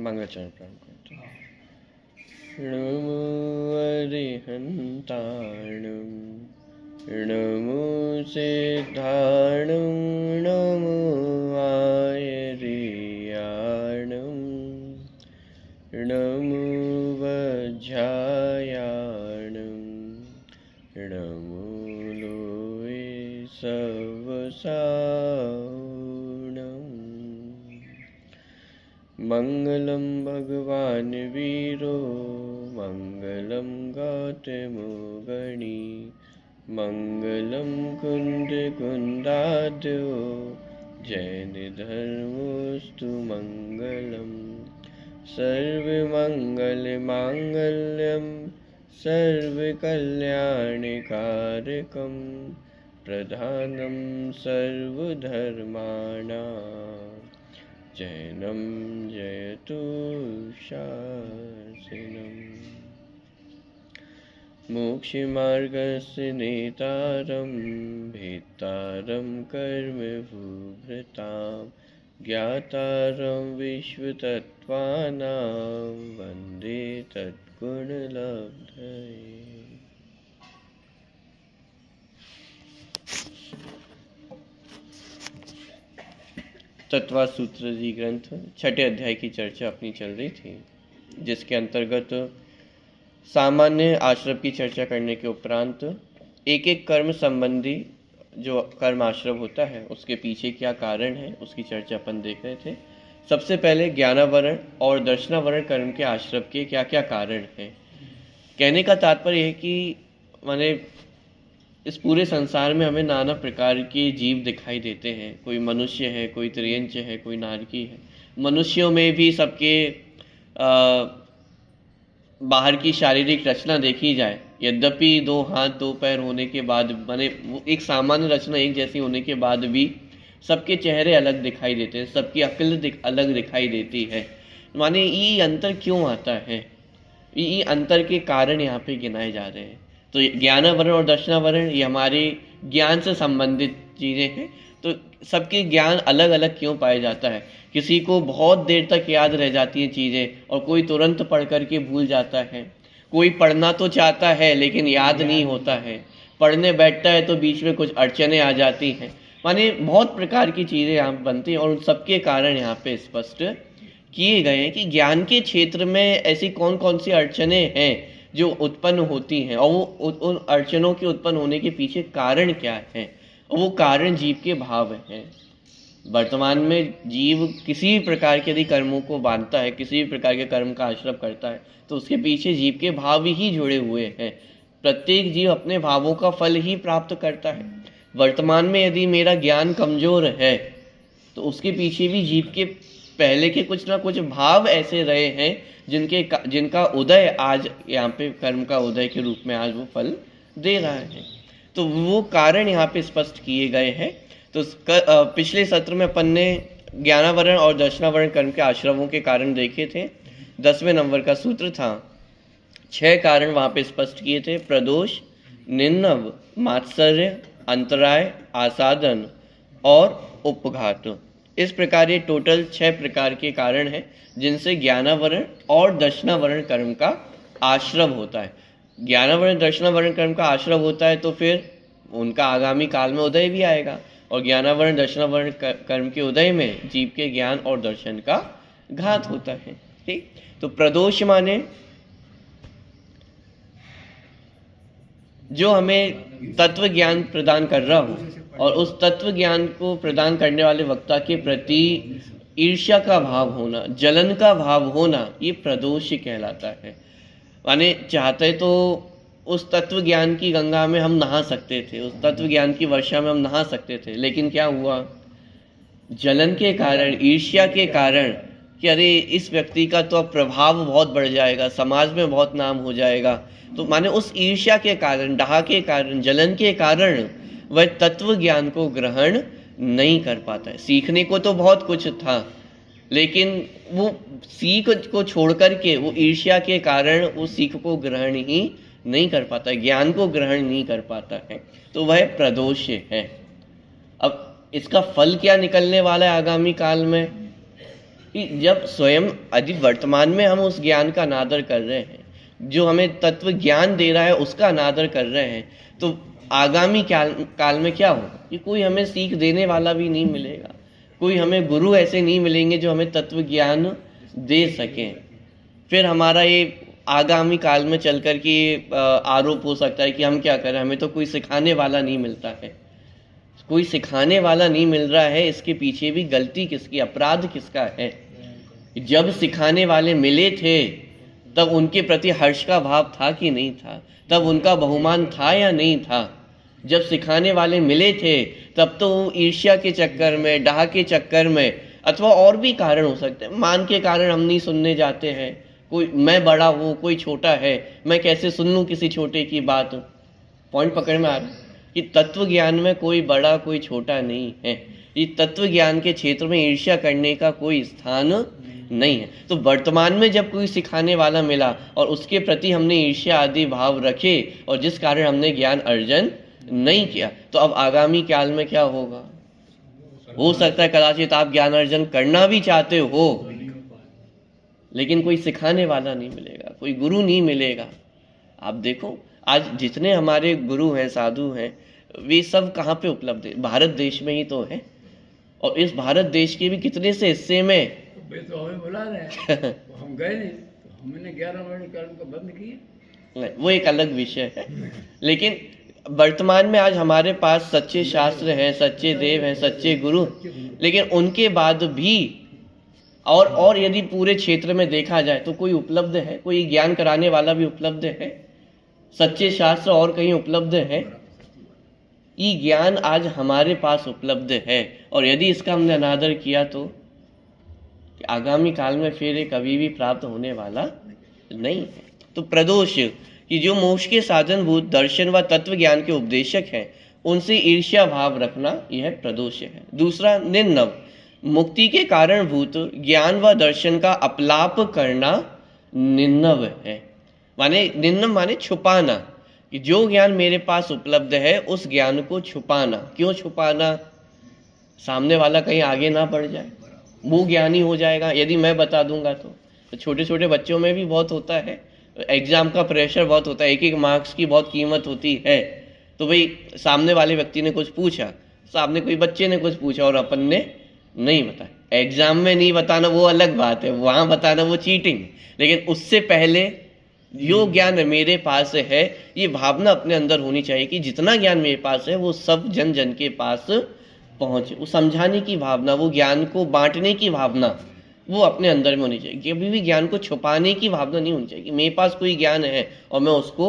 मंगलाचरण प्रारंभ करते हैं। नमो अरिहन्ताणं नमो सिद्धाणं नमो आयर्याणं नमो वज्रायाणं नमो लोये सवसावणम्। मंगलम भगवान वीरो मंगलम गौतमो गणी मंगलम कुंद कुंदाद्यो जैन धर्मोस्तु मंगलम सर्वमंगल मांगल्यम सर्वकल्याणकारकम प्रधानम सर्वधर्माणां जैनं जयतु शासनम्। मोक्षमार्गस्य नेतारं भेत्तारं कर्मभूभृतां ज्ञातारं विश्वतत्त्वानां वन्दे तत्गुणलब्धये। तत्वा सूत्र जी ग्रंथ छठे अध्याय की चर्चा अपनी चल रही थी, जिसके अंतर्गत सामान्य आश्रव की चर्चा करने के उपरांत एक एक कर्म संबंधी जो कर्म आश्रव होता है उसके पीछे क्या कारण है उसकी चर्चा अपन देख रहे थे। सबसे पहले ज्ञानावरण और दर्शनावरण कर्म के आश्रव के क्या क्या कारण हैं। कहने का तात्पर्य है कि माने इस पूरे संसार में हमें नाना प्रकार के जीव दिखाई देते हैं। कोई मनुष्य है, कोई त्रियंच है, कोई नारकी है। मनुष्यों में भी सबके बाहर की शारीरिक रचना देखी जाए, यद्यपि 2 हाथ 2 पैर होने के बाद माने एक सामान्य रचना एक जैसी होने के बाद भी सबके चेहरे अलग दिखाई देते हैं, सबकी अक्ल अलग दिखाई देती है। माने ये अंतर क्यों आता है, ये अंतर के कारण यहाँ पे गिनाए जा रहे हैं। तो ज्ञानावरण और दर्शनावरण ये हमारे ज्ञान से संबंधित चीज़ें हैं। तो सबके ज्ञान अलग अलग क्यों पाया जाता है। किसी को बहुत देर तक याद रह जाती हैं चीज़ें और कोई तुरंत पढ़ करके भूल जाता है। कोई पढ़ना तो चाहता है लेकिन याद नहीं होता है। पढ़ने बैठता है तो बीच में कुछ अड़चने आ जाती हैं। माने बहुत प्रकार की चीज़ें यहाँ बनती हैं और उन सबके कारण यहाँ पे स्पष्ट किए गए हैं कि ज्ञान के क्षेत्र में ऐसी कौन कौन सी अड़चने हैं जो उत्पन्न होती हैं और वो उन अड़चनों के उत्पन्न होने के पीछे कारण क्या है। और वो कारण जीव के भाव हैं। वर्तमान में जीव किसी भी प्रकार के यदि कर्मों को बांधता है, किसी भी प्रकार के कर्म का आश्रव करता है, तो उसके पीछे जीव के भाव ही जुड़े हुए हैं। प्रत्येक जीव अपने भावों का फल ही प्राप्त करता है। वर्तमान में यदि मेरा ज्ञान कमजोर है तो उसके पीछे भी जीव के पहले के कुछ ना कुछ भाव ऐसे रहे हैं जिनका उदय आज यहाँ पे कर्म का उदय के रूप में आज वो फल दे रहा है। तो वो कारण यहाँ पे स्पष्ट किए गए हैं। तो पिछले सत्र में अपन ने ज्ञानावरण और दर्शनावरण कर्म के आश्रवों के कारण देखे थे। 10वें नंबर का सूत्र था। 6 कारण वहाँ पे स्पष्ट किए थे। प्रदोष, निन्नव, मात्सर्य, अंतराय, आसादन और उपघात। इस प्रकार ये टोटल 6 प्रकार के कारण हैं जिनसे ज्ञानावरण और दर्शनावरण कर्म का आश्रव होता है। ज्ञानावरण दर्शनावरण कर्म का आश्रव होता है तो फिर उनका आगामी काल में उदय भी आएगा और ज्ञानावरण दर्शनावरण कर्म के उदय में जीव के ज्ञान और दर्शन का घात होता है। ठीक, तो प्रदोष माने जो हमें तत्व ज्ञान प्रदान कर रहा हो और उस तत्व ज्ञान को प्रदान करने वाले वक्ता के प्रति ईर्ष्या का भाव होना, जलन का भाव होना, ये प्रदोष कहलाता है। माने चाहते तो उस तत्व ज्ञान की गंगा में हम नहा सकते थे, उस तत्व ज्ञान की वर्षा में हम नहा सकते थे, लेकिन क्या हुआ, जलन के कारण, ईर्ष्या के कारण कि अरे इस व्यक्ति का तो अब प्रभाव बहुत बढ़ जाएगा, समाज में बहुत नाम हो जाएगा। तो माने उस ईर्ष्या के कारण, डाह के कारण, जलन के कारण वह तत्व ज्ञान को ग्रहण नहीं कर पाता है। सीखने को तो बहुत कुछ था, लेकिन वो सीख को छोड़ करके वो ईर्ष्या के कारण वो सीख को ग्रहण ही नहीं कर पाता, ज्ञान को ग्रहण नहीं कर पाता है। तो वह प्रदोष है। अब इसका फल क्या निकलने वाला है आगामी काल में, कि जब स्वयं यदि वर्तमान में हम उस ज्ञान का अनादर कर रहे हैं, जो हमें तत्व ज्ञान दे रहा है उसका अनादर कर रहे हैं, तो आगामी काल में क्या होगा कि कोई हमें सीख देने वाला भी नहीं मिलेगा, कोई हमें गुरु ऐसे नहीं मिलेंगे जो हमें तत्व ज्ञान दे सकें। फिर हमारा ये आगामी काल में चल कर के आरोप हो सकता है कि हम क्या करें, हमें तो कोई सिखाने वाला नहीं मिलता है। कोई सिखाने वाला नहीं मिल रहा है, इसके पीछे भी गलती किसकी, अपराध किसका है? जब सिखाने वाले मिले थे तब उनके प्रति हर्ष का भाव था कि नहीं था? तब उनका बहुमान था या नहीं था? जब सिखाने वाले मिले थे तब तो ईर्ष्या के चक्कर में, डाह के चक्कर में, अथवा और भी कारण हो सकते हैं, मान के कारण हम नहीं सुनने जाते हैं। कोई मैं बड़ा हूँ, कोई छोटा है, मैं कैसे सुन लूँ किसी छोटे की बात? पॉइंट पकड़ में आ रहा है कि तत्व ज्ञान में कोई बड़ा कोई छोटा नहीं है। ये तत्व ज्ञान के क्षेत्र में ईर्ष्या करने का कोई स्थान नहीं है। तो वर्तमान में जब कोई सिखाने वाला मिला और उसके प्रति हमने ईर्ष्या आदि भाव रखे और जिस कारण हमने ज्ञान अर्जन नहीं किया, तो अब आगामी काल में क्या होगा? हो सकता है कदाचित आप ज्ञान अर्जन करना भी चाहते हो, लेकिन कोई सिखाने वाला नहीं मिलेगा, कोई गुरु नहीं मिलेगा। आप देखो आज जितने हमारे गुरु हैं, साधु हैं, वे सब कहाँ पे उपलब्ध है? भारत देश में ही तो है। और इस भारत देश के भी कितने से हिस्से में तो हमें बुला रहे हैं हम गए नहीं, तो हमने 11 महीने कर्म को बंद किए, वो एक अलग विषय है। लेकिन वर्तमान में आज हमारे पास सच्चे शास्त्र हैं, सच्चे देव हैं, सच्चे गुरु, लेकिन उनके बाद भी और यदि पूरे क्षेत्र में देखा जाए तो कोई उपलब्ध है? कोई ज्ञान कराने वाला भी उपलब्ध है? सच्चे शास्त्र और कहीं उपलब्ध है? ये ज्ञान आज हमारे पास उपलब्ध है, और यदि इसका हमने अनादर किया तो आगामी काल में फिर ये कभी भी प्राप्त होने वाला नहीं है। तो प्रदोष कि जो मोक्ष के साधनभूत दर्शन व तत्व ज्ञान के उपदेशक हैं, उनसे ईर्ष्या भाव रखना यह प्रदोष है। दूसरा निन्नव, मुक्ति के कारणभूत ज्ञान व दर्शन का अपलाप करना निन्नव है। माने निन्नव माने छुपाना, कि जो ज्ञान मेरे पास उपलब्ध है उस ज्ञान को छुपाना। क्यों छुपाना? सामने वाला कहीं आगे ना बढ़ जाए, वो ज्ञानी हो जाएगा यदि मैं बता दूंगा तो छोटे छोटे बच्चों में भी बहुत होता है, एग्जाम का प्रेशर बहुत होता है, एक एक मार्क्स की बहुत कीमत होती है। तो भाई सामने वाले व्यक्ति ने कुछ पूछा, सामने कोई बच्चे ने कुछ पूछा और अपन ने नहीं बताया। एग्जाम में नहीं बताना वो अलग बात है, वहाँ बताना वो चीटिंग। लेकिन उससे पहले जो ज्ञान मेरे पास है, ये भावना अपने अंदर होनी चाहिए कि जितना ज्ञान मेरे पास है वो सब जन जन के पास पहुँचे। वो समझाने की भावना, वो ज्ञान को बांटने की भावना वो अपने अंदर में होनी चाहिए। कभी भी ज्ञान को छुपाने की भावना नहीं होनी चाहिए कि मेरे पास कोई ज्ञान है और मैं उसको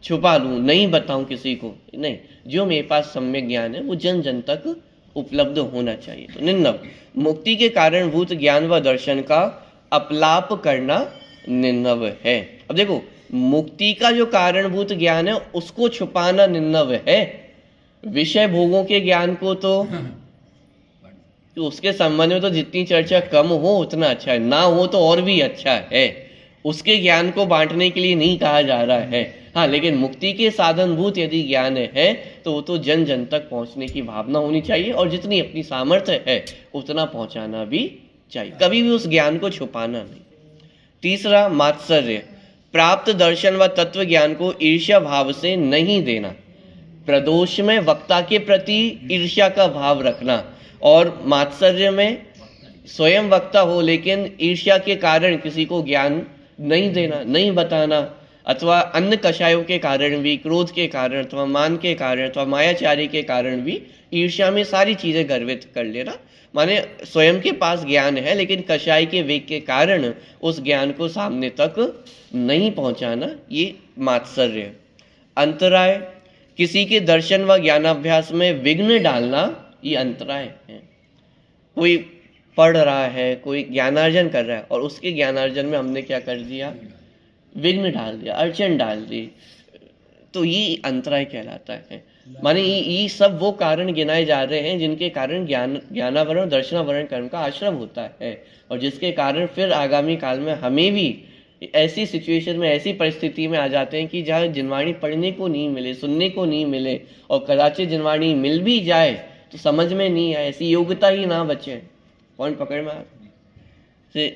छुपा लूँ, नहीं बताऊँ किसी को। नहीं, जो मेरे पास सम्यक ज्ञान है वो जन जन तक उपलब्ध होना चाहिए। तो निन्नव, मुक्ति के कारणभूत ज्ञान व दर्शन का अपलाप करना निन्नव है। अब देखो, मुक्ति का जो कारणभूत ज्ञान है उसको छुपाना निन्नव है। विषय भोगों के ज्ञान को तो उसके संबंध में तो जितनी चर्चा कम हो उतना अच्छा है, ना हो तो और भी अच्छा है। उसके ज्ञान को बांटने के लिए नहीं कहा जा रहा है। हाँ, लेकिन मुक्ति के साधनभूत यदि ज्ञान है तो वो तो जन जन तक पहुंचने की भावना होनी चाहिए, और जितनी अपनी सामर्थ्य है उतना पहुंचाना भी चाहिए, कभी भी उस ज्ञान को छुपाना नहीं। तीसरा मात्सर्य, प्राप्त दर्शन व तत्व ज्ञान को ईर्ष्या भाव से नहीं देना। प्रदोष में वक्ता के प्रति ईर्ष्या का भाव रखना, और मात्सर्य में स्वयं वक्ता हो लेकिन ईर्ष्या के कारण किसी को ज्ञान नहीं देना, नहीं बताना, अथवा अन्य कषायों के कारण भी, क्रोध के कारण अथवा मान के कारण अथवा मायाचारी के कारण भी ईर्ष्या में सारी चीजें गर्वित कर लेना। माने स्वयं के पास ज्ञान है लेकिन कषाय के वेग के कारण उस ज्ञान को सामने तक नहीं पहुंचाना, ये मात्सर्य। अंतराय, किसी के दर्शन व ज्ञानाभ्यास में विघ्न डालना, ये अंतराय है। कोई पढ़ रहा है, कोई ज्ञानार्जन कर रहा है और उसके ज्ञानार्जन में हमने क्या कर दिया? विघ्न डाल दिया, अड़चन डाल दी, तो ये अंतराय कहलाता है। माने ये सब वो कारण गिनाए जा रहे हैं जिनके कारण ज्ञानावरण दर्शनावरण कर्म का आश्रम होता है, और जिसके कारण फिर आगामी काल में हमें भी ऐसी सिचुएशन में, ऐसी परिस्थिति में आ जाते हैं कि जहाँ जिनवाणी पढ़ने को नहीं मिले, सुनने को नहीं मिले, और कदाचित जिनवाणी मिल भी जाए तो समझ में नहीं आए, ऐसी योग्यता ही ना बचे। पॉइंट पकड़ में आ, से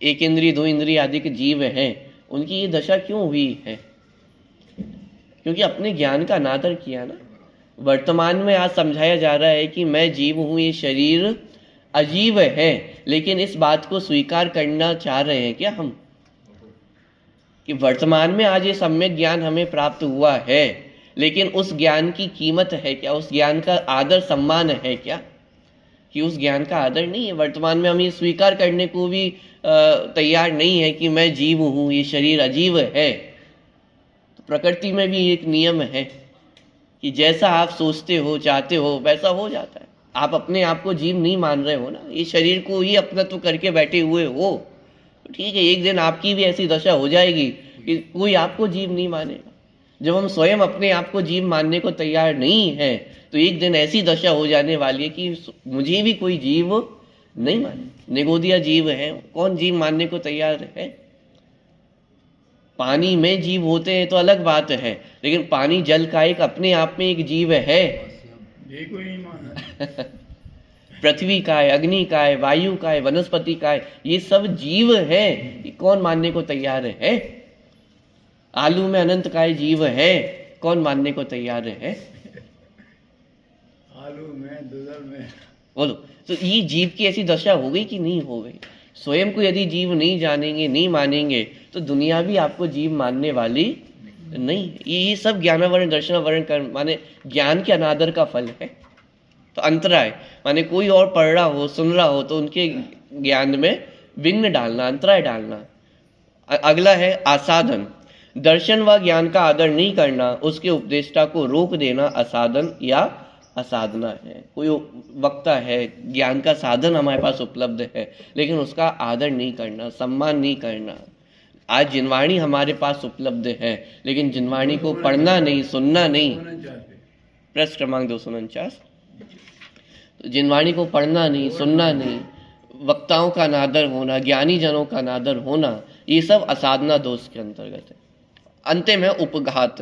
एक इंद्रिय दो इंद्रिय आदि के जीव हैं, उनकी ये दशा क्यों हुई है? क्योंकि अपने ज्ञान का अनादर किया ना। वर्तमान में आज समझाया जा रहा है कि मैं जीव हूं, ये शरीर अजीब है, लेकिन इस बात को स्वीकार करना चाह रहे हैं क्या हम कि वर्तमान में आज ये सम्यक ज्ञान हमें प्राप्त हुआ है, लेकिन उस ज्ञान की कीमत है क्या? उस ज्ञान का आदर सम्मान है क्या? कि उस ज्ञान का आदर नहीं है। वर्तमान में हम ये स्वीकार करने को भी तैयार नहीं है कि मैं जीव हूं, ये शरीर अजीब है। तो प्रकृति में भी एक नियम है कि जैसा आप सोचते हो चाहते हो वैसा हो जाता है। आप अपने आप को जीव नहीं मान रहे हो ना, ये शरीर को ही अपनत्व करके बैठे हुए हो, तो ठीक है, एक दिन आपकी भी ऐसी दशा हो जाएगी कि कोई आपको जीव नहीं मानेगा। जब हम स्वयं अपने आप को जीव मानने को तैयार नहीं है, तो एक दिन ऐसी दशा हो जाने वाली है कि मुझे भी कोई जीव नहीं माने। निगोदिया जीव है, कौन जीव मानने को तैयार है? पानी में जीव होते हैं तो अलग बात है, लेकिन पानी जल का एक अपने आप में एक जीव है। ये कोई नहीं माना। पृथ्वी का है, अग्नि का है, वायु का है, वनस्पति का है, ये सब जीव है। ये कौन मानने को तैयार है? आलू में अनंत काय जीव है, कौन मानने को तैयार है? आलू में, दूधल में, बोलो। तो ये जीव की ऐसी दशा हो गई कि नहीं हो गई? स्वयं को यदि जीव नहीं जानेंगे, नहीं मानेंगे, तो दुनिया भी आपको जीव मानने वाली नहीं। ये सब ज्ञानावरण दर्शनावरण कर्म माने ज्ञान के अनादर का फल है। तो अंतराय माने कोई और पढ़ रहा हो, सुन रहा हो, तो उनके ज्ञान में विघ्न डालना, अंतराय डालना। अगला है आसाधन। दर्शन व ज्ञान का आदर नहीं करना, उसके उपदेष्टा को रोक देना असाधन या असाधना है। कोई वक्ता है, ज्ञान का साधन हमारे पास उपलब्ध है, लेकिन उसका आदर नहीं करना, सम्मान नहीं करना। आज जिनवाणी हमारे पास उपलब्ध है, लेकिन जिनवाणी को पढ़ना नहीं, सुनना नहीं। पृष्ठ क्रमांक 249। तो जिनवाणी को पढ़ना नहीं, सुनना नहीं, वक्ताओं का अनादर होना, ज्ञानी जनों का अनादर होना, ये सब असाधना दोष के अंतर्गत है। अंतिम है उपघात।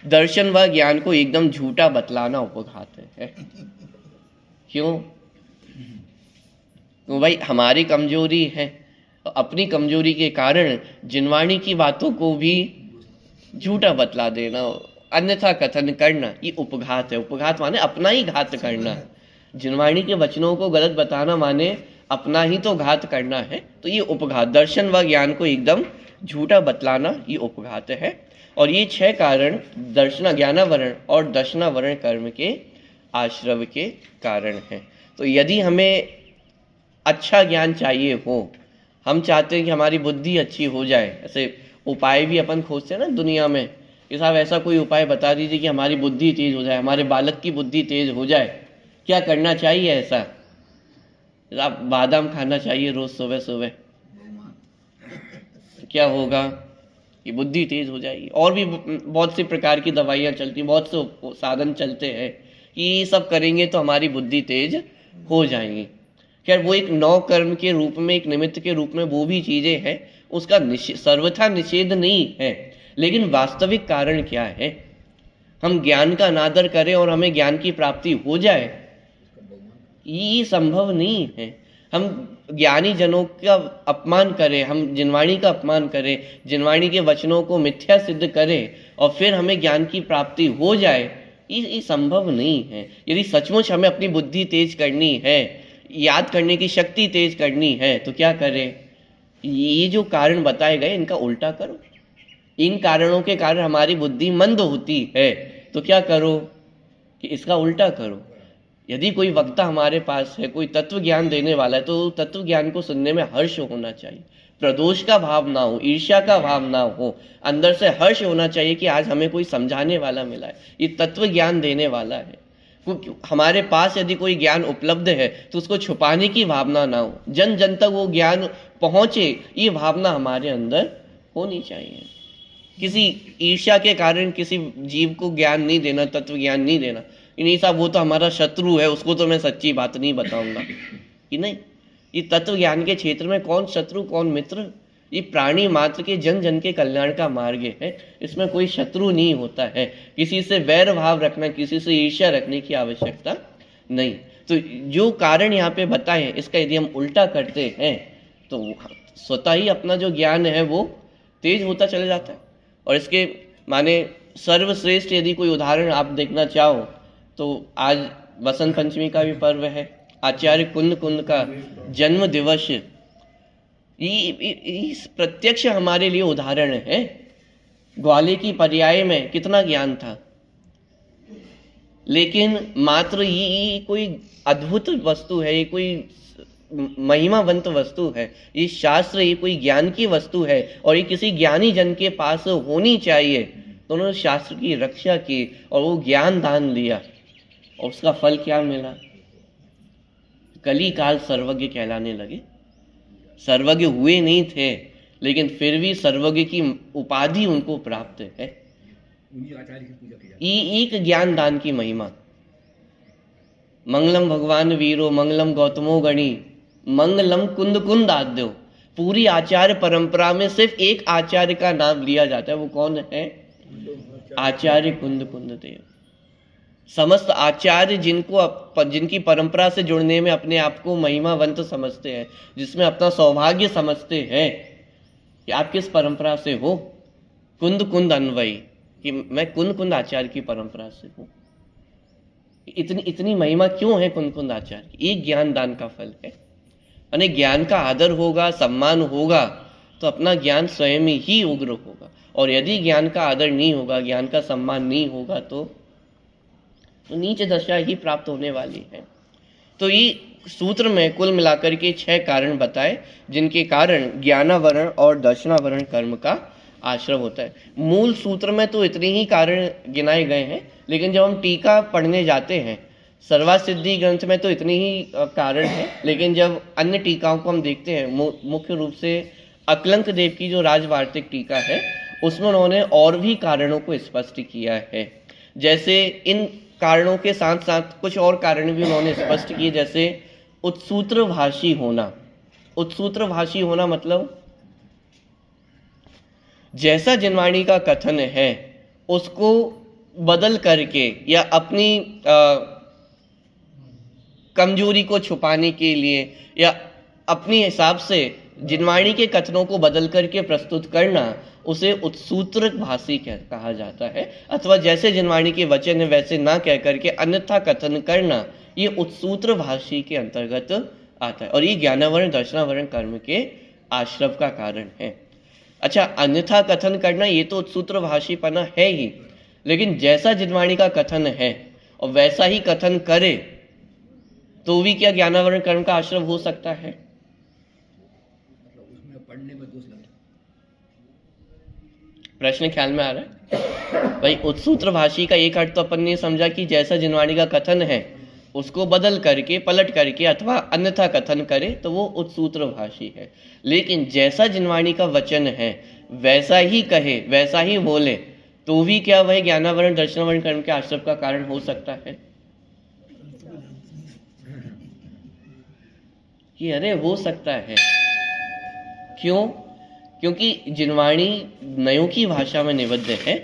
दर्शन व ज्ञान को एकदम झूठा बतलाना उपघात है। क्यों? तो भाई हमारी कमजोरी है, अपनी कमजोरी के कारण जिनवाणी की बातों को भी झूठा बतला देना, अन्यथा कथन करना, ये उपघात है। उपघात माने अपना ही घात करना। जिनवाणी के वचनों को गलत बताना माने अपना ही तो घात करना है। तो ये उपघात, दर्शन व ज्ञान को एकदम झूठा बतलाना, ये उपघात है। और ये 6 कारण दर्शना ज्ञानावरण और दर्शनावरण कर्म के आश्रव के कारण हैं। तो यदि हमें अच्छा ज्ञान चाहिए हो, हम चाहते हैं कि हमारी बुद्धि अच्छी हो जाए, ऐसे उपाय भी अपन खोजते हैं ना दुनिया में कि साहब ऐसा कोई उपाय बता दीजिए कि हमारी बुद्धि तेज हो जाए, हमारे बालक की बुद्धि तेज हो जाए। क्या करना चाहिए? ऐसा आप बादाम खाना चाहिए रोज सुबह सुबह, क्या होगा? ये बुद्धि तेज हो जाएगी। और भी बहुत सी प्रकार की दवाइयाँ चलती, बहुत से साधन चलते हैं कि ये सब करेंगे तो हमारी बुद्धि तेज हो जाएगी। खैर वो एक नौ कर्म के रूप में, एक निमित्त के रूप में वो भी चीज़ें हैं, उसका सर्वथा निषेध नहीं है। लेकिन वास्तविक कारण क्या है? हम ज्ञान का अनादर करें और हमें ज्ञान की प्राप्ति हो जाए, ये संभव नहीं है। हम ज्ञानी जनों का अपमान करें, हम जिनवाणी का अपमान करें, जिनवाणी के वचनों को मिथ्या सिद्ध करें और फिर हमें ज्ञान की प्राप्ति हो जाए, ये संभव नहीं है। यदि सचमुच हमें अपनी बुद्धि तेज करनी है, याद करने की शक्ति तेज करनी है, तो क्या करें? ये जो कारण बताए गए इनका उल्टा करो। इन कारणों के कारण हमारी बुद्धि मंद होती है, तो क्या करो कि इसका उल्टा करो। यदि कोई वक्ता हमारे पास है, कोई तत्व ज्ञान देने वाला है, तो तत्व ज्ञान को सुनने में हर्ष होना चाहिए, प्रदोष का भाव ना हो, ईर्ष्या का भाव ना हो, अंदर से हर्ष होना चाहिए कि आज हमें कोई समझाने वाला मिला है, ये तत्व ज्ञान देने वाला है। हमारे पास यदि कोई ज्ञान उपलब्ध है तो उसको छुपाने की भावना ना हो, जन जन तक वो ज्ञान पहुंचे, ये भावना हमारे अंदर होनी चाहिए। किसी ईर्ष्या के कारण किसी जीव को ज्ञान नहीं देना, तत्व ज्ञान नहीं देना, नहीं साहब वो तो हमारा शत्रु है, उसको तो मैं सच्ची बात नहीं बताऊंगा, कि नहीं। ये तत्व ज्ञान के क्षेत्र में कौन शत्रु कौन मित्र, ये प्राणी मात्र के जन जन के कल्याण का मार्ग है। इसमें कोई शत्रु नहीं होता है, किसी से वैर भाव रखना, किसी से ईर्ष्या रखने की आवश्यकता नहीं। तो जो कारण यहाँ पे बताए, इसका यदि हम उल्टा करते हैं तो स्वतः ही अपना जो ज्ञान है वो तेज होता चला जाता है। और इसके माने सर्वश्रेष्ठ यदि कोई उदाहरण आप देखना चाहो तो आज बसंत पंचमी का भी पर्व है, आचार्य कुंद कुंद का जन्म दिवस, ये प्रत्यक्ष हमारे लिए उदाहरण है। ग्वाले की पर्याय में कितना ज्ञान था, लेकिन मात्र ये कोई अद्भुत वस्तु है, ये कोई महिमावंत वस्तु है, ये शास्त्र ये कोई ज्ञान की वस्तु है और ये किसी ज्ञानी जन के पास होनी चाहिए। तो उन्होंने शास्त्र की रक्षा की और वो ज्ञान दान दिया और उसका फल क्या मिला, कली काल सर्वज्ञ कहलाने लगे। सर्वज्ञ हुए नहीं थे लेकिन फिर भी सर्वज्ञ की उपाधि उनको प्राप्त है। आचार्य की पूजा की जाती एक ज्ञान दान की महिमा। मंगलम भगवान वीरो मंगलम गौतमो गणी मंगलम कुंद कुंद आद्यो। पूरी आचार्य परंपरा में सिर्फ एक आचार्य का नाम लिया जाता है, वो कौन है, आचार्य कुंद कुंद देव। समस्त आचार्य जिनकी परंपरा से जुड़ने में अपने आप को महिमावंत समझते हैं, जिसमें अपना सौभाग्य समझते हैं कि आप किस परंपरा से हो, कुंद कुंद अन्वयी, कि मैं कुंद कुंद आचार्य की परंपरा से हूं। इतनी महिमा क्यों है कुंद कुंद आचार्य की? एक ज्ञान दान का फल है। यानी ज्ञान का आदर होगा, सम्मान होगा तो अपना ज्ञान स्वयं ही उग्र होगा, और यदि ज्ञान का आदर नहीं होगा, ज्ञान का सम्मान नहीं होगा तो नीच दशा ही प्राप्त होने वाली है। तो ये सूत्र में कुल मिलाकर के 6 कारण बताए जिनके कारण ज्ञानावरण और दर्शनावरण कर्म का आश्रय होता है। मूल सूत्र में तो इतने ही कारण गिनाए गए हैं, लेकिन जब हम टीका पढ़ने जाते हैं सर्वासिद्धि ग्रंथ में तो इतने ही कारण हैं, लेकिन जब अन्य टीकाओं को हम देखते हैं, मुख्य रूप से अकलंक देव की जो राजवार्तिक टीका है उसमें उन्होंने और भी कारणों को स्पष्ट किया है। जैसे इन कारणों के साथ साथ कुछ और कारण भी उन्होंने स्पष्ट किए, जैसे उत्सूत्र भाषी होना। उत्सूत्र भाषी होना मतलब जैसा जिनवाणी का कथन है उसको बदल करके या अपनी कमजोरी को छुपाने के लिए या अपने हिसाब से जिनवाणी के कथनों को बदल करके प्रस्तुत करना, उसे उत्सूत्र भाषी कहा जाता है। अथवा जैसे जिनवाणी के वचन है वैसे ना कह करके अन्यथा कथन करना, ये उत्सूत्र भाषी के अंतर्गत आता है और ये ज्ञानावरण दर्शनावरण कर्म के आश्रव का कारण है। अच्छा, अन्यथा कथन करना ये तो उत्सूत्र भाषीपना है ही, लेकिन जैसा जिनवाणी का कथन है और वैसा ही कथन करे तो भी क्या ज्ञानावरण कर्म का आश्रव हो सकता है? उसमें पढ़ने में दोष लगता प्रश्न ख्याल में आ रहा है? भाई उत्सूत्र भाषी का एक अर्थ तो अपन ने समझा कि जैसा जिनवाणी का कथन है उसको बदल करके पलट करके अथवा अन्यथा कथन करे तो वो उत्सूत्र भाषी है। लेकिन जैसा जिनवाणी का वचन है वैसा ही कहे वैसा ही बोले तो भी क्या वह ज्ञानावरण दर्शनावरण कर्म के आश्रव का कारण हो सकता है? कि अरे हो सकता है। क्यों? क्योंकि जिनवाणी नयों की भाषा में निबद्ध है।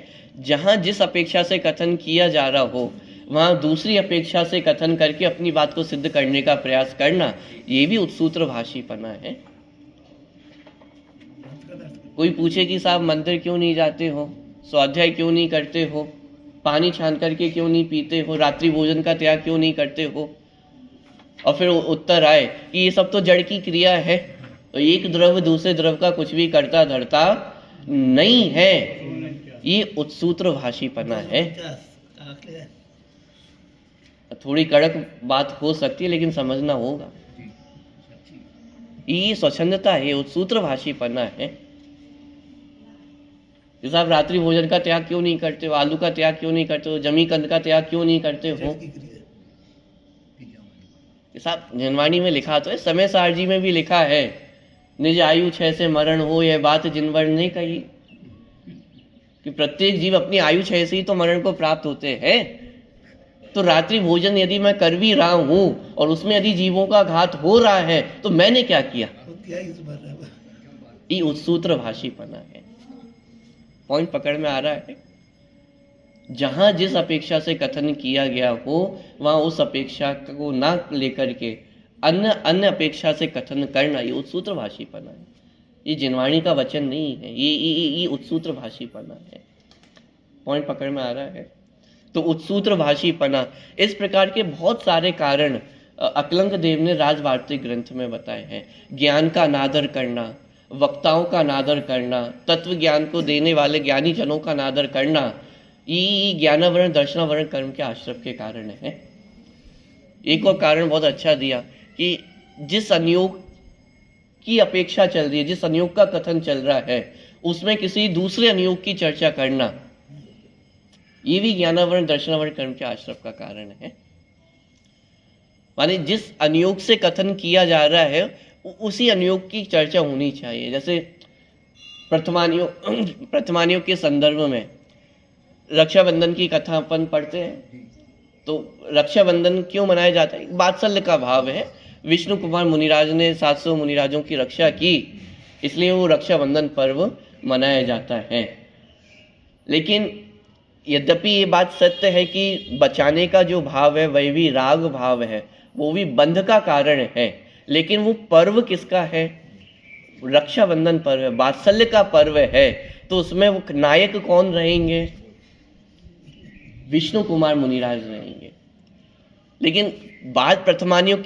जहां जिस अपेक्षा से कथन किया जा रहा हो वहां दूसरी अपेक्षा से कथन करके अपनी बात को सिद्ध करने का प्रयास करना, ये भी उत्सूत्र भाषीपना है। कोई पूछे कि साहब मंदिर क्यों नहीं जाते हो, स्वाध्याय क्यों नहीं करते हो, पानी छान करके क्यों नहीं पीते हो, रात्रि भोजन का त्याग क्यों नहीं करते हो, और फिर उत्तर आए कि ये सब तो जड़ की क्रिया है, तो एक द्रव्य दूसरे द्रव्य का कुछ भी करता धरता नहीं है, ये उत्सूत्र भाषीपना है। थोड़ी कड़क बात हो सकती है लेकिन समझना होगा, ये स्वच्छंदता है, उत्सूत्र भाषीपना है। जैसे आप रात्रि भोजन का त्याग क्यों नहीं करते हो, आलू का त्याग क्यों नहीं करते हो, जमी कंद का त्याग क्यों नहीं करते हो? साहब जिनवाणी में लिखा तो है, समय सारजी में भी लिखा है, निज आयु 6 से मरण हो, यह बात जिनवर ने कही कि प्रत्येक जीव अपनी आयु 6 से ही तो मरण को प्राप्त होते हैं। तो रात्रि भोजन यदि मैं कर भी रहा हूं और उसमें यदि जीवों का घात हो रहा है तो मैंने क्या किया? ये उत्सूत्र भाषीपना है। पॉइंट पकड़ में आ रहा है? जहां जिस अपेक्षा से कथन किया गया हो वहां उस अपेक्षा को ना लेकर के अन्य अन्य अपेक्षा से कथन करना, ये उत्सूत्र भाषीपना है। ये जिनवाणी का वचन नहीं है, ये उत्सूत्र भाषीपना है। पॉइंट पकड़ में आ रहा है? तो उत्सूत्र भाषीपना, इस प्रकार के बहुत सारे कारण अकलंक देव ने राजवार्तिक ग्रंथ में बताए हैं। ज्ञान का अनादर करना, वक्ताओं का अनादर करना, तत्व ज्ञान को देने वाले ज्ञानी जनों का अनादर करना, ये ज्ञानावरण दर्शनावरण कर्म के आश्रम के कारण है। एक और कारण बहुत अच्छा दिया कि जिस अनियोग की अपेक्षा चल रही है, जिस अनियोग का कथन चल रहा है, उसमें किसी दूसरे अनियोग की चर्चा करना, ये भी ज्ञानावरण दर्शनावरण कर्म के आश्रम का कारण है। माने जिस अनियोग से कथन किया जा रहा है उसी अनियोग की चर्चा होनी चाहिए। जैसे प्रथमानियोग के संदर्भ में रक्षाबंधन की कथा अपन पढ़ते हैं, तो रक्षाबंधन क्यों मनाया जाता है? वात्सल्य का भाव है। विष्णु कुमार मुनिराज ने 700 मुनिराजों की रक्षा की, इसलिए वो रक्षाबंधन पर्व मनाया जाता है। लेकिन यद्यपि ये बात सत्य है कि बचाने का जो भाव है वह भी राग भाव है, वो भी बंध का कारण है, लेकिन वो पर्व किसका है? रक्षाबंधन पर्व है, वात्सल्य का पर्व है। तो उसमें वो नायक कौन रहेंगे? विष्णु कुमार मुनिराज रहेंगे। लेकिन बात प्रथमानियोग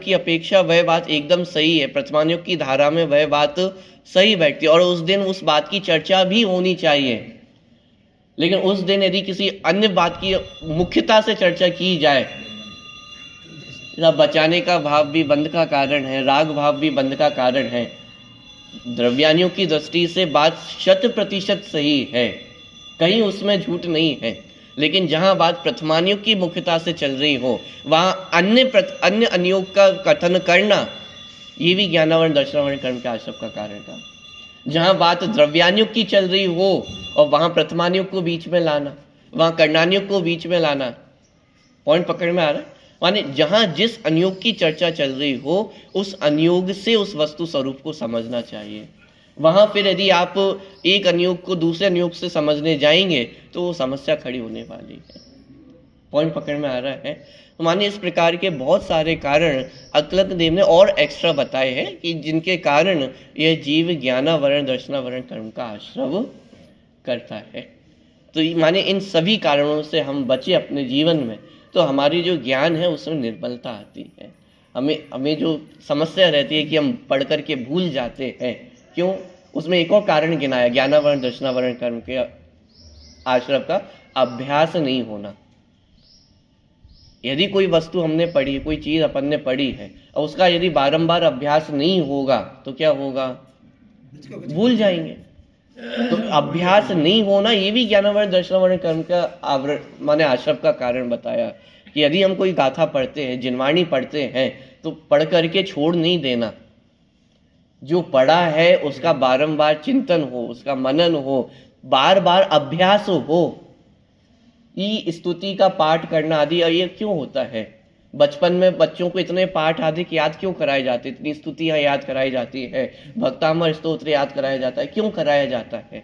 की अपेक्षा वह बात एकदम सही है, प्रथमानियोग की धारा में वह बात सही बैठती है और उस दिन उस बात की चर्चा भी होनी चाहिए। लेकिन उस दिन यदि किसी अन्य बात की मुख्यता से चर्चा की जाए, बचाने का भाव भी बंध का कारण है, राग भाव भी बंध का कारण है, द्रव्यानियों की दृष्टि से बात 100% सही है, कहीं उसमें झूठ नहीं है। लेकिन जहां बात प्रथमानियोग की मुख्यता से चल रही हो, वहां अन्य अनियोग का कथन करना, ये भी ज्ञानावरण दर्शनावरण कर्म के आश्रम का कारण था। जहां बात द्रव्यानियोग की चल रही हो और वहां प्रथमानियोग को बीच में लाना, वहां कर्णानियोग को बीच में लाना। पॉइंट पकड़ में आ रहा है? माने जहां जिस अनियोग की चर्चा चल रही हो, उस अनियोग से उस वस्तु स्वरूप को समझना चाहिए। वहां फिर यदि आप एक अनियोग को दूसरे अनियोग से समझने जाएंगे तो वो समस्या खड़ी होने वाली है। पॉइंट पकड़ में आ रहा है? तो मानिए इस प्रकार के बहुत सारे कारण अकलंक देव ने और एक्स्ट्रा बताए हैं कि जिनके कारण यह जीव ज्ञानावरण दर्शनावरण कर्म का आश्रव करता है। तो माने इन सभी कारणों से हम बचे अपने जीवन में, तो हमारी जो ज्ञान है उसमें निर्बलता आती है। हमें जो समस्या रहती है कि हम पढ़ करके भूल जाते हैं। क्यों? उसमें एक और कारण गिनाया, ज्ञानावरण दर्शनावरण कर्म के आश्रम का अभ्यास नहीं होना। यदि कोई वस्तु हमने पढ़ी, कोई चीज अपन ने पढ़ी है और उसका यदि बारंबार अभ्यास नहीं होगा तो क्या होगा? भूल जाएंगे। तो अभ्यास नहीं होना, ये भी ज्ञानावरण दर्शनावरण कर्म का आवरण माने आश्रम का कारण बताया कि यदि हम कोई गाथा पढ़ते हैं, जिनवाणी पढ़ते हैं, तो पढ़ करके छोड़ नहीं देना। जो पढ़ा है उसका बारंबार चिंतन हो, उसका मनन हो, बार बार अभ्यास हो। ये स्तुति का पाठ करना आदि ये क्यों होता है? बचपन में बच्चों को इतने पाठ आदि याद क्यों कराए जाते, इतनी स्तुतियां याद कराई जाती है, भक्तामर स्तोत्र याद कराया जाता है, क्यों कराया जाता है?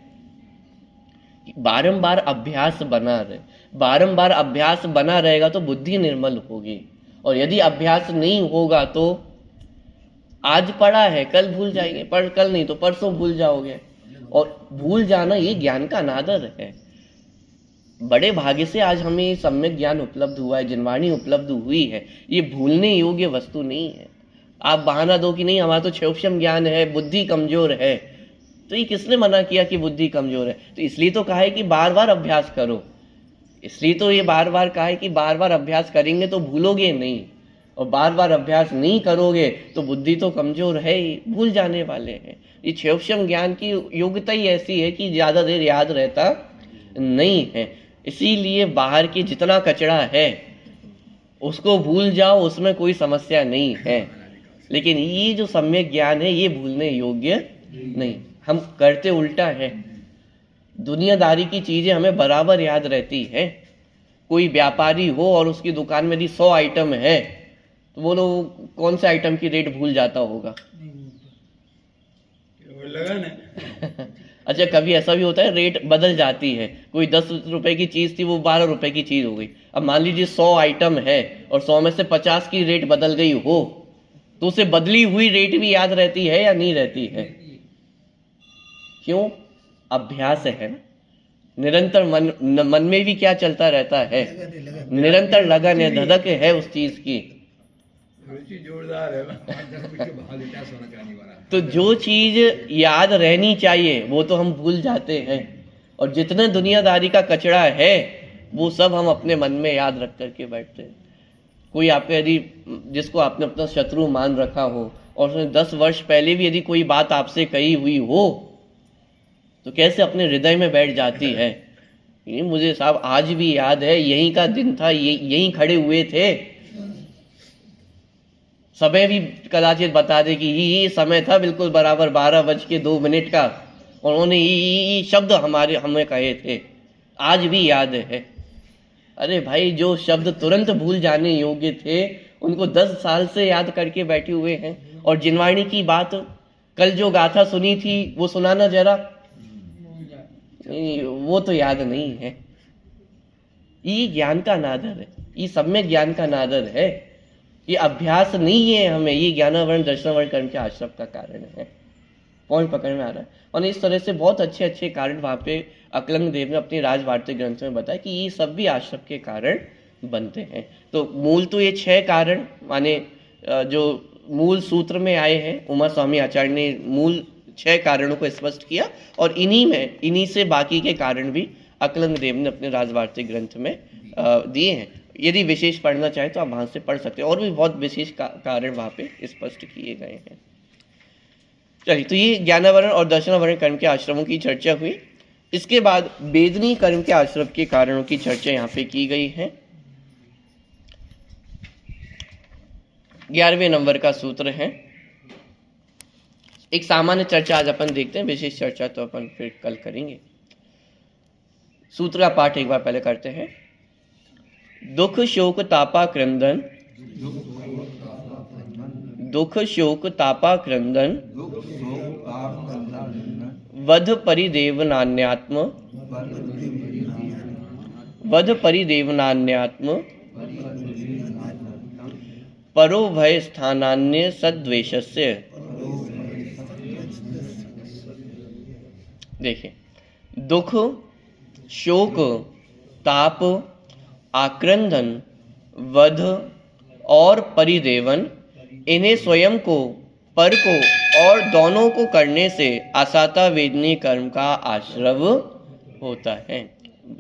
बारंबार अभ्यास बना रहे। बारंबार अभ्यास बना रहेगा तो बुद्धि निर्मल होगी, और यदि अभ्यास नहीं होगा तो आज पढ़ा है कल भूल जाएंगे, कल नहीं तो परसों भूल जाओगे। और भूल जाना ये ज्ञान का अनादर है। बड़े भाग्य से आज हमें सम्यक ज्ञान उपलब्ध हुआ है, जिनवाणी उपलब्ध हुई है। ये भूलने योग्य वस्तु नहीं है। आप बहाना दो कि नहीं हमारा तो क्षोभम ज्ञान है, बुद्धि कमजोर है, तो ये किसने मना किया कि बुद्धि कमजोर है? तो इसलिए तो कहा है कि बार बार अभ्यास करो। इसलिए तो ये बार बार कहा है कि बार बार अभ्यास करेंगे तो भूलोगे नहीं, और बार बार अभ्यास नहीं करोगे तो बुद्धि तो कमजोर है ही, भूल जाने वाले हैं। ये क्षोभम ज्ञान की योग्यता ही ऐसी है कि ज्यादा देर याद रहता नहीं है। इसीलिए बाहर की जितना कचरा है उसको भूल जाओ, उसमें कोई समस्या नहीं है। लेकिन ये जो सम्यक ज्ञान है ये भूलने योग्य नहीं। हम करते उल्टा है। दुनियादारी की चीजें हमें बराबर याद रहती है। कोई व्यापारी हो और उसकी दुकान में यदि 100 आइटम है तो बोलो कौन से आइटम की रेट भूल जाता होगा? लगा ना। अच्छा, कभी ऐसा भी होता है रेट बदल जाती है। कोई 10 रुपए की चीज थी वो 12 रुपए की चीज हो गई। अब मान लीजिए 100 आइटम है और 100 में से 50 की रेट बदल गई हो, तो उसे बदली हुई रेट भी याद रहती है या नहीं रहती है? क्यों? अभ्यास है ना। निरंतर मन में भी क्या चलता रहता है? निरंतर लगन है, धधक है उस चीज की। रुचि जोरदार है। तो जो चीज याद रहनी चाहिए वो तो हम भूल जाते हैं, और जितना दुनियादारी का कचरा है वो सब हम अपने मन में याद रख करके बैठते हैं। कोई आपके यदि जिसको आपने अपना शत्रु मान रखा हो और उसने 10 वर्ष पहले भी यदि कोई बात आपसे कही हुई हो तो कैसे अपने हृदय में बैठ जाती है। ये मुझे साहब आज भी याद है, यहीं का दिन था, यहीं खड़े हुए थे। समय भी कदाचित बता दे कि ये समय था बिल्कुल बराबर 12:02 का, और उन्होंने ये शब्द हमें कहे थे, आज भी याद है। अरे भाई, जो शब्द तुरंत भूल जाने योग्य थे उनको 10 साल से याद करके बैठे हुए हैं। और जिनवाणी की बात, कल जो गाथा सुनी थी वो सुनाना जरा। वो तो याद नहीं है। ये ज्ञान का नादर है, ये सम्यक ज्ञान का नादर है। ये अभ्यास नहीं है हमें, ये ज्ञानावरण दर्शनावरण कर्म के आश्रम का कारण है। पॉइंट पकड़ में आ रहा है। और इस तरह से बहुत अच्छे अच्छे कारण वहाँ पे अकलंग देव ने अपने राजवार्तिक ग्रंथ में बताया कि ये सब भी आश्रम के कारण बनते हैं। तो मूल तो ये 6 कारण माने जो मूल सूत्र में आए हैं, उमा स्वामी आचार्य ने मूल 6 कारणों को स्पष्ट किया, और इन्हीं से बाकी के कारण भी अकलंग देव ने अपने राजवार्तिक ग्रंथ में दिए हैं। यदि विशेष पढ़ना चाहे तो आप वहाँ से पढ़ सकते हैं, और भी बहुत विशेष कारण वहाँ पे स्पष्ट किए गए हैं। चलिए, तो ये ज्ञानावरण और दर्शनावरण कर्म के आश्रमों की चर्चा हुई। इसके बाद वेदनी कर्म के आश्रम के कारणों की चर्चा यहाँ पे की गई है। 11वें नंबर का सूत्र है। एक सामान्य चर्चा आज अपन देखते हैं, विशेष चर्चा तो अपन फिर कल करेंगे। सूत्र का पाठ एक बार पहले करते हैं। दुख शोक तापा क्रंदन, दुख शोक तापा क्रंदन, वध परिदेवनान्यात्म, वध परिदेवनान्यात्म, परो भय स्थानान्य सद्वेषस्य। देखिए, दुख शोक ताप आक्रंदन वध और परिदेवन, इन्हें स्वयं को पर को और दोनों को करने से असाता वेदनी कर्म का आश्रव होता है।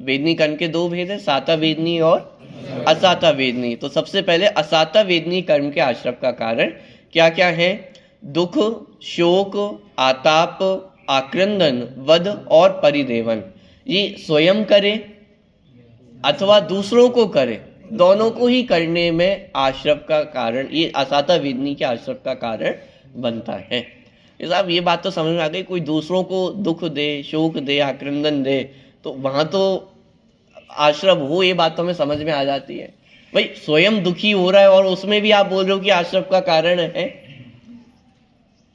वेदनी कर्म के 2 भेद है, साता वेदनी और असाता वेदनी। तो सबसे पहले असाता वेदनी कर्म के आश्रव का कारण क्या क्या है? दुख शोक आताप आक्रंदन वध और परिदेवन। ये स्वयं करे अथवा दूसरों को करे, दोनों को ही करने में आश्रव का कारण, ये असाता वेदनी के आश्रव का कारण बनता है। साहब ये बात तो समझ में आ गई, कोई दूसरों को दुख दे, शोक दे, आक्रंदन दे तो वहां तो आश्रव हो, ये बात तो हमें समझ में आ जाती है। भाई स्वयं दुखी हो रहा है और उसमें भी आप बोल रहे हो कि आश्रव का कारण है,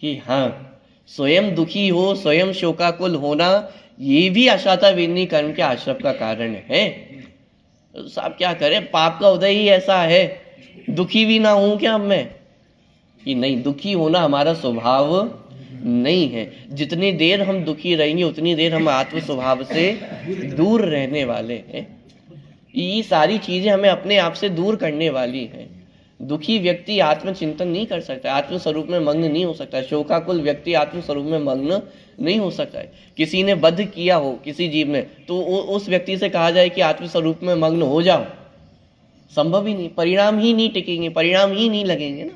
कि हाँ स्वयं दुखी हो, स्वयं शोकाकुल होना, ये भी असाता वेदनी कर्म के आश्रव का कारण है। साहब क्या करें, पाप का उदय ही ऐसा है, दुखी भी ना हूं क्या मैं? कि नहीं, दुखी होना हमारा स्वभाव नहीं है। जितनी देर हम दुखी रहेंगे उतनी देर हम आत्म स्वभाव से दूर रहने वाले हैं। ये सारी चीजें हमें अपने आप से दूर करने वाली हैं। दुखी व्यक्ति आत्मचिंतन नहीं कर सकता, आत्मस्वरूप में मग्न नहीं हो सकता। शोकाकुल व्यक्ति आत्मस्वरूप में मग्न नहीं हो सकता है। किसी ने वध किया हो किसी जीव ने, तो उस व्यक्ति से कहा जाए कि आत्मस्वरूप में मग्न हो जाओ, संभव ही नहीं, परिणाम ही नहीं टिकेंगे, परिणाम ही नहीं लगेंगे ना।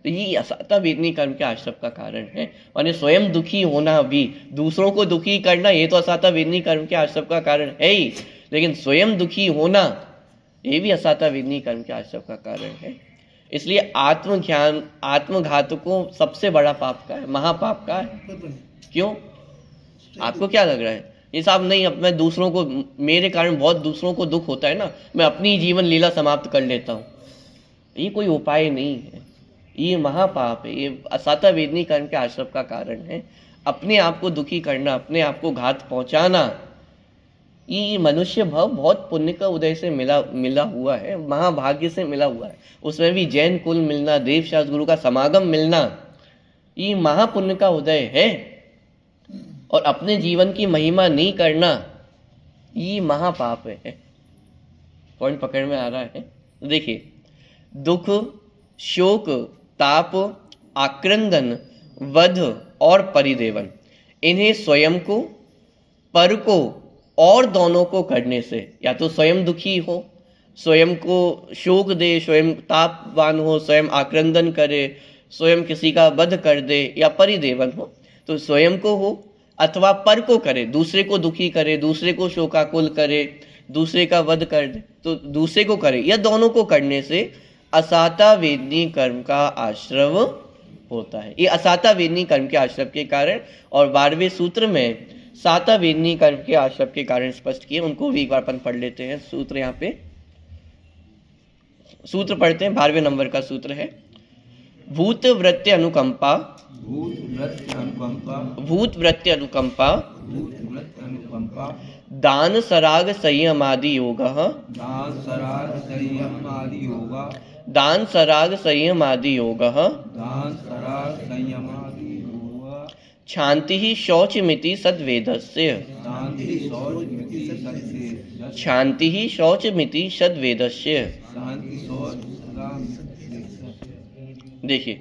तो ये असाता वेदनी कर्म के आश्रव का कारण है। और स्वयं दुखी होना भी, दूसरों को दुखी करना, ये तो असाता वेदनी कर्म के आश्रव का कारण है ही, लेकिन स्वयं दुखी होना ये भी असाता वेदनी कर्म के आश्रव का कारण है। इसलिए आत्मज्ञान, आत्मघात को सबसे बड़ा पाप का है, महापाप का है। क्यों? आपको क्या लग रहा है? ये साहब नहीं, अब मैं दूसरों को, मेरे कारण बहुत दूसरों को दुख होता है ना, मैं अपनी जीवन लीला समाप्त कर लेता हूँ, ये कोई उपाय नहीं है, ये महापाप है, ये असाता वेदनी कर्म के आश्रव का कारण है। अपने आप को दुखी करना, अपने आप को घात पहुंचाना, ये मनुष्य भाव बहुत पुण्य का उदय से मिला मिला हुआ है, महाभाग्य से मिला हुआ है। उसमें भी जैन कुल मिलना, देव शास्त्र गुरु का समागम मिलना, ये महापुण्य का उदय है। और अपने जीवन की महिमा नहीं करना, ये महापाप है। पॉइंट पकड़ में आ रहा है? देखिए, दुख, शोक, ताप, आक्रंदन, वध और परिदेवन, इन्हें स्वयं को, पर को और दोनों को करने से, या तो स्वयं दुखी हो, स्वयं को शोक दे, स्वयं तापवान हो, स्वयं आक्रंदन करे, स्वयं किसी का वध कर दे, या परिदेवन हो, तो स्वयं को हो अथवा पर को करे, दूसरे को दुखी करे, दूसरे को शोकाकुल करे, दूसरे का वध कर दे, तो दूसरे को करे, या दोनों को करने से असाता वेदनी कर्म का आश्रव होता है। ये असाता वेदनी कर्म के आश्रव के कारण, और 12वें सूत्र में साता वेदनी कर्म के आश्रव के कारण स्पष्ट किए, उनको भी एक बार अपन पढ़ लेते हैं। सूत्र यहाँ पे सूत्र पढ़ते हैं, 12वें नंबर का सूत्र है, भूत वृत्ति अनुकंपा, भूत वृत्ति अनुकंपा, दान सराग संयमादि योगः, दान सराग संयमादि योगः, क्षांति शौचमिति सद्वेदस्य, क्षांति शौचमिति सद्वेदस्य। देखिए,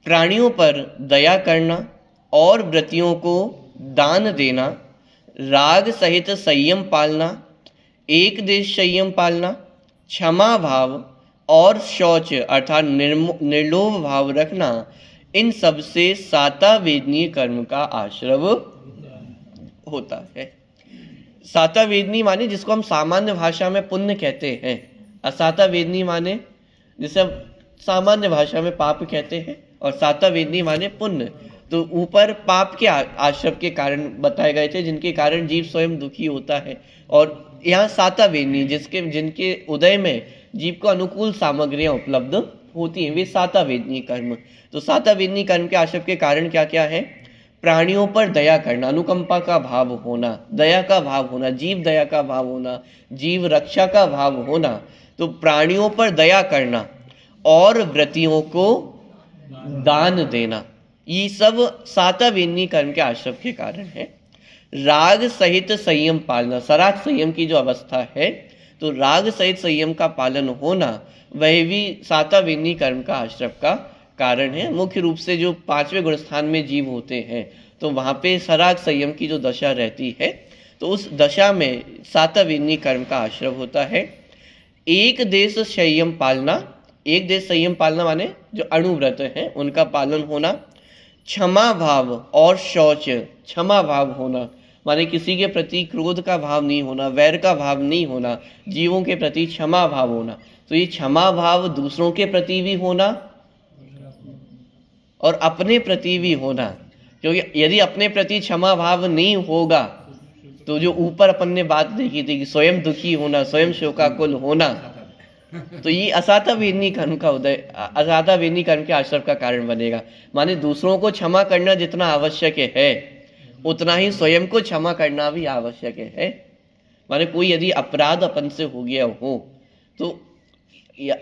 प्राणियों पर दया करना और व्रतियों को दान देना, राग सहित संयम पालना, एक देश संयम पालना, क्षमा भाव और शौच अर्थात निर्लोभ भाव रखना, इन सब से साता वेदनीय कर्म का आश्रव होता है। साता वेदनी माने जिसको हम सामान्य भाषा में पुण्य कहते हैं, असाता वेदनी माने जिसे हम सामान्य भाषा में पाप कहते हैं, और साता वेदनी माने पुण्य। तो ऊपर पाप के आश्रव के कारण बताए गए थे, जिनके कारण जीव स्वयं दुखी होता है, और यहाँ साता वेदनी जिनके उदय में जीव को अनुकूल सामग्रियां उपलब्ध होती हैं, वे साता वेदनी कर्म। तो साता वेदनी कर्म के आश्रव के कारण क्या क्या है? प्राणियों पर दया करना, अनुकंपा का भाव होना, दया का भाव होना, जीव दया का भाव होना, जीव रक्षा का भाव होना। तो प्राणियों पर दया करना और व्रतियों को दान देना, ये सब साता वेदनी कर्म के आश्रव के कारण है। राग सहित संयम पालना, सराग संयम की जो अवस्था है, तो राग सहित संयम का पालन होना, वह भी साता वेदनी कर्म का आश्रव का कारण है। मुख्य रूप से जो 5वें गुणस्थान में जीव होते हैं, तो वहाँ पे सराग संयम की जो दशा रहती है, तो उस दशा में साता वेदनी कर्म का आश्रव होता है। एक देश संयम पालना, एक देश संयम पालना माने जो अणुव्रत हैं उनका पालन होना। क्षमा भाव और शौच, क्षमा भाव होना माने किसी के प्रति क्रोध का भाव नहीं होना, वैर का भाव नहीं होना, जीवों के प्रति क्षमा भाव होना। तो ये क्षमा भाव दूसरों के प्रति भी होना और अपने प्रति भी होना, क्योंकि यदि अपने प्रति क्षमा भाव नहीं होगा तो जो ऊपर अपन ने बात देखी थी कि स्वयं दुखी होना, स्वयं शोकाकुल होना, तो ये असाता वेदनी कर्म का उदय, असाता वेदनी कर्म के आश्रव का कारण बनेगा। माने दूसरों को क्षमा करना जितना आवश्यक है, उतना ही स्वयं को क्षमा करना भी आवश्यक है। माने कोई यदि अपराध अपन से हो गया हो, तो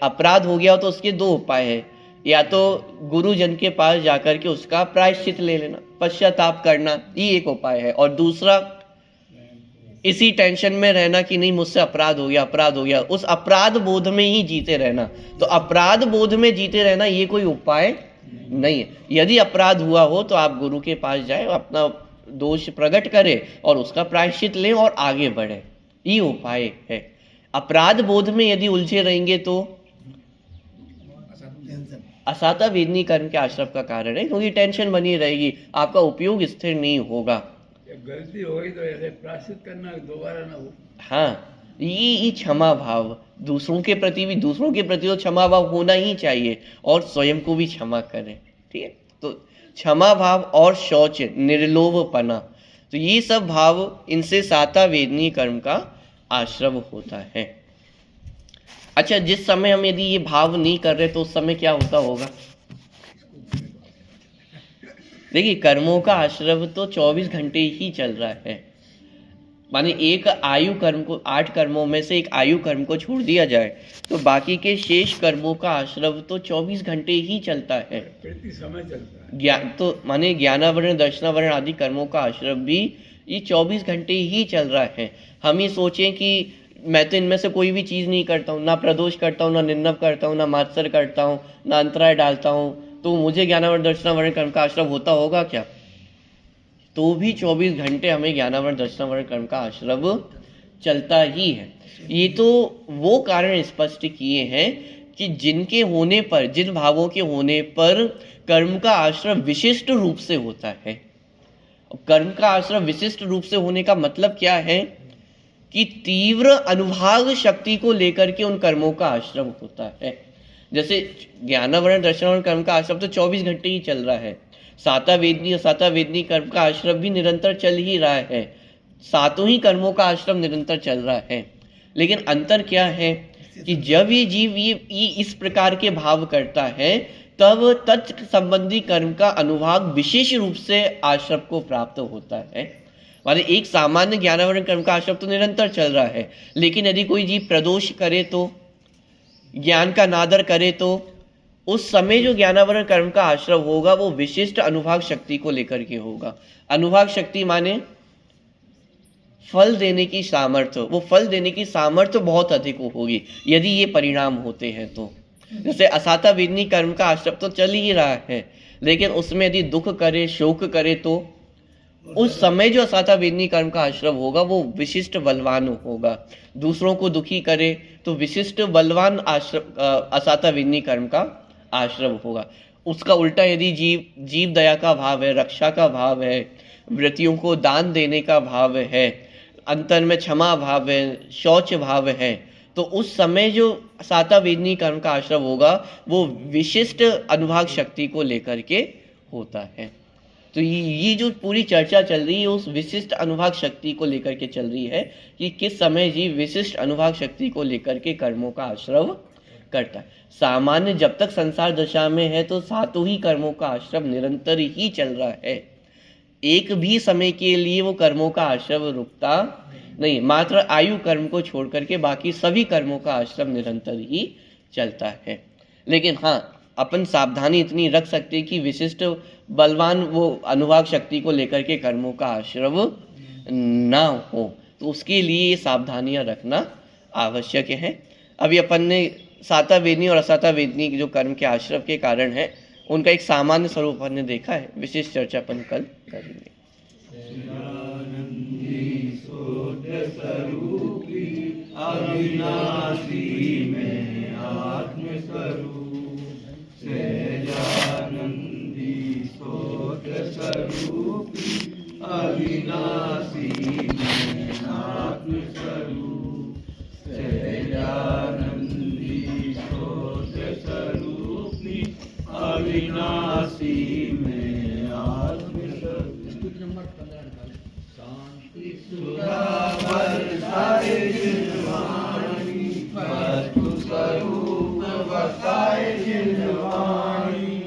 अपराध हो गया हो तो उसके दो उपाय है, या तो गुरुजन के पास जाकर के उसका प्रायश्चित ले लेना, पश्चाताप करना, ये एक उपाय है। और दूसरा, इसी टेंशन में रहना कि नहीं मुझसे अपराध हो गया, अपराध हो गया, उस अपराध बोध में ही जीते रहना। तो अपराध बोध में जीते रहना ये कोई उपाय नहीं है। यदि अपराध हुआ हो तो आप गुरु के पास जाए, अपना दोष प्रकट करें और उसका प्रायश्चित लें और आगे बढ़े, ये उपाय है। अपराध बोध में यदि उलझे रहेंगे तो असाता वेदनी कर्म के आश्रव का कारण है, क्योंकि टेंशन बनी रहेगी, आपका उपयोग स्थिर नहीं होगा। गलती हो गई तो ऐसे प्रायश्चित करना, दोबारा ना हो। हाँ, ये क्षमा भाव दूसरों के प्रति भी, दूसरों के प्रति तो क्षमा भाव होना ही चाहिए, और स्वयं को भी क्षमा करें। ठीक है, तो क्षमा भाव और शौच, निर्लोभपना, तो ये सब भाव, इनसे साता वेदनी कर्म का आश्रव होता है। अच्छा, जिस समय हम यदि ये भाव नहीं कर रहे तो उस समय क्या होता होगा? देखिए, कर्मों का आश्रव तो 24 घंटे ही चल रहा है। माने एक आयु कर्म को 8 कर्मों में से एक आयु कर्म को छोड़ दिया जाए तो बाकी के शेष कर्मों का आश्रव तो 24 घंटे ही चलता है। प्रति समय चलता है। ज्ञान तो माने ज्ञानावरण दर्शनावरण आदि कर्मों का आश्रव भी ये 24 घंटे ही चल रहा है। हम ये सोचें कि मैं तो इनमें से कोई भी चीज़ नहीं करता हूँ, ना प्रदोष करता हूँ, ना निर्णव करता हूँ, ना मात्सर करता हूँ, ना अंतराय डालता हूँ, तो मुझे ज्ञानावरण दर्शनावरण कर्म का आश्रव होता होगा क्या? तो भी 24 घंटे हमें ज्ञानावरण दर्शनावरण कर्म का आश्रव चलता ही है। ये तो वो कारण स्पष्ट किए हैं कि जिनके होने पर, जिन भावों के होने पर कर्म का आश्रव विशिष्ट रूप से होता है। कर्म का आश्रव विशिष्ट रूप से होने का मतलब क्या है कि तीव्र अनुभाग शक्ति को लेकर के उन कर्मों का आश्रव होता है। जैसे ज्ञानावरण दर्शनावरण कर्म का आश्रव तो 24 घंटे ही चल रहा है। साता वेदनी और साता वेदनी कर्म का आश्रव भी निरंतर चल ही रहा है। सातों ही कर्मों का आश्रव निरंतर चल रहा है। लेकिन अंतर क्या है कि जब ये जीव ये इस प्रकार के भाव करता है तब तत् संबंधी कर्म का अनुभाग विशेष रूप से आश्रव को प्राप्त होता है। माने एक सामान्य ज्ञानावरण कर्म का आश्रव तो निरंतर चल रहा है, लेकिन यदि कोई जीव प्रदोष करे तो, ज्ञान का नादर करे तो उस समय जो ज्ञानावरण कर्म का आश्रव होगा वो विशिष्ट अनुभाग शक्ति को लेकर के होगा। अनुभाग शक्ति माने फल देने की सामर्थ्य, वो फल देने की सामर्थ्य बहुत अधिक होगी यदि ये परिणाम होते हैं तो। जैसे असाता वेदनी कर्म का आश्रव तो चल ही रहा है, लेकिन उसमें यदि दुख करे, शोक करे तो उस समय जो असाता वेदनी कर्म का आश्रव होगा वो विशिष्ट बलवान होगा। दूसरों को दुखी करे तो विशिष्ट बलवान आश्रव असाता वेदनी कर्म का आश्रव होगा। उसका उल्टा यदि जीव दया का भाव है, रक्षा का भाव है, व्रतियों को दान देने का भाव है, अंतर में क्षमा भाव है, शौच भाव है, तो उस समय जो साता वेदनी कर्म का आश्रव होगा वो विशिष्ट अनुभाग शक्ति को लेकर के होता है। तो ये जो पूरी चर्चा चल रही है उस विशिष्ट अनुभाग शक्ति को लेकर के चल रही है कि किस समय जीव विशिष्ट अनुभाग शक्ति को लेकर के कर्मों का आश्रव करता है। सामान्य जब तक संसार दशा में है तो सातों ही कर्मों का आश्रव निरंतर ही चल रहा है। एक भी समय के लिए वो कर्मों का आश्रव रुकता नहीं। मात्र आयु कर्म को छोड़ करके बाकी सभी कर्मों का आश्रव निरंतर ही चलता है। लेकिन हाँ, अपन सावधानी इतनी रख सकते हैं कि विशिष्ट बलवान वो अनुभाग शक्ति को लेकर के कर्मों का आश्रव ना हो, तो उसके लिए ये सावधानियां रखना आवश्यक है। अभी अपन ने साता वेदनी और असाता वेदनी जो कर्म के आश्रव के कारण है उनका एक सामान्य स्वरूप अपन ने देखा है। विशेष चर्चा अपन कल करेंगे। अविनाशी में आत्मस्वरूप सहजानंदी सोत्र स्वरूपी अविनाशी में आत्मस्वरूप सहजानंदी सोत्र स्वरूपी अविनाशी में आत्मस्वरूप। नंबर 15 शांति सुधा बरसाए जिनवाणी वस्तु स्वरूप बताए जिनवाणी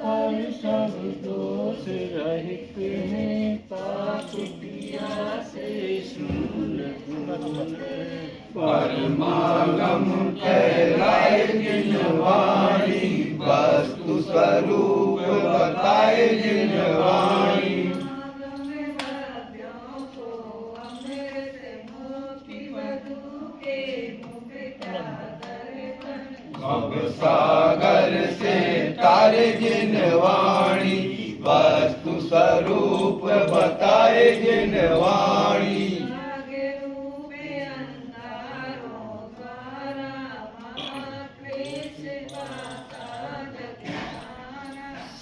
पर सब दोष रहित है पापिया से सुन परमागम कहलाए जिनवाणी वस्तु स्वरूप बताए जिनवाणी भव सागर से तारे जिनवाणी वस्तु स्वरूप बताए जिनवाणी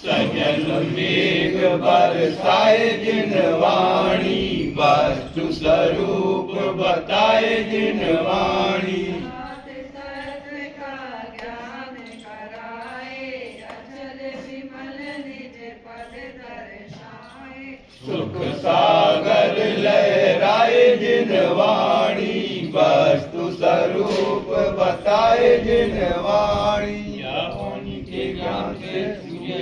सजल मेघ बरसाए जिनवाणी वस्तु स्वरूप बताए जिनवाणी सुख सागर लहराए जिनवाणी वस्तु स्वरूप बताए जिनवाणी के ज्ञान से सूर्य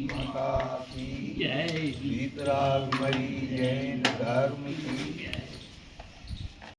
माता की जय, वीतराग मणि जैन धर्म की